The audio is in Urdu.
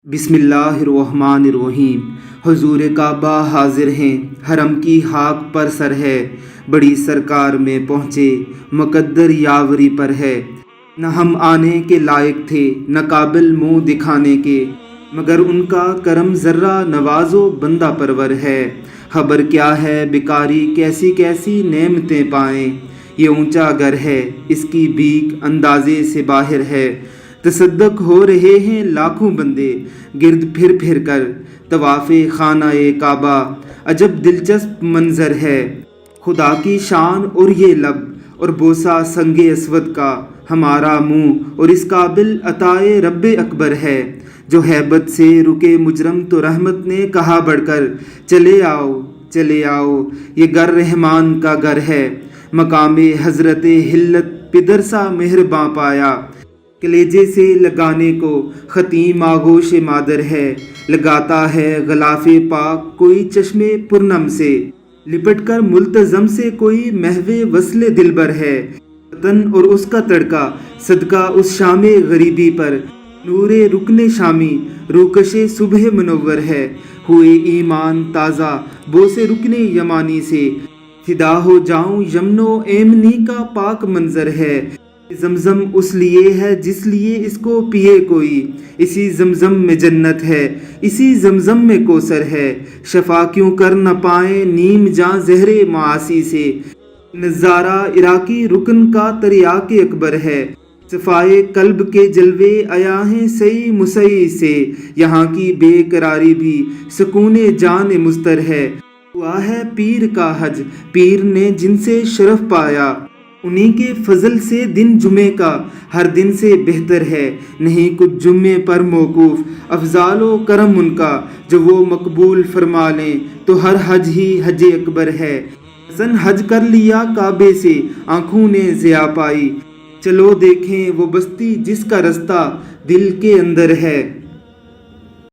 بسم اللہ الرحمن الرحیم۔ حضور کعبہ حاضر ہیں، حرم کی خاک پر سر ہے، بڑی سرکار میں پہنچے، مقدر یاوری پر ہے۔ نہ ہم آنے کے لائق تھے، نہ قابل منہ دکھانے کے، مگر ان کا کرم ذرہ نواز و بندہ پرور ہے۔ خبر کیا ہے بیکاری، کیسی کیسی نعمتیں پائیں، یہ اونچا گھر ہے، اس کی بھیک اندازے سے باہر ہے۔ تصدق ہو رہے ہیں لاکھوں بندے، گرد پھر پھر کر طواف خانہ کعبہ، عجب دلچسپ منظر ہے۔ خدا کی شان اور یہ لب، اور بوسہ سنگ اسود کا ہمارا منہ، اور اس قابل عطائے رب اکبر ہے، جو ہیبت سے رکے مجرم تو رحمت نے کہا بڑھ کر، چلے آؤ چلے آؤ، یہ گھر رحمان کا گھر ہے۔ مقام حضرت حلت پدر سا مہرباں پایا، کلیجے سے لگانے کو ختیم آغوش مادر ہے۔ لگاتا ہے غلاف پاک کوئی چشم پرنم سے، لپٹ کر ملتزم سے کوئی محو وصل دلبر ہے۔ وطن اور اس کا تڑکا، صدقہ اس شام غریبی پر، نور رکن شامی، روکش صبح منور ہے۔ ہوئے ایمان تازہ بوس رکن یمانی سے، فدا ہو جاؤں یمن و ایمنی کا پاک منظر ہے۔ زمزم اس لیے ہے جس لیے اس کو پیے کوئی، اسی زمزم میں جنت ہے، اسی زمزم میں کوثر ہے۔ شفا کیوں کر نہ پائیں نیم جاں زہر معاصی سے، نظارہ عراقی رکن کا تریاق اکبر ہے۔ صفائے قلب کے جلوے آیا ہیں سعی مسیع سے، یہاں کی بے قراری بھی سکون جان مضطر ہے۔ ہوا ہے پیر کا حج، پیر نے جن سے شرف پایا، انہی کے فضل سے دن جمعے کا ہر دن سے بہتر ہے۔ نہیں کچھ جمعے پر موقوف، افضال و کرم ان کا، جو وہ مقبول فرما لیں تو ہر حج ہی حج اکبر ہے۔ حسن حج کر لیا کعبے سے، آنکھوں نے ضیا پائی، چلو دیکھیں وہ بستی جس کا رستہ دل کے اندر ہے۔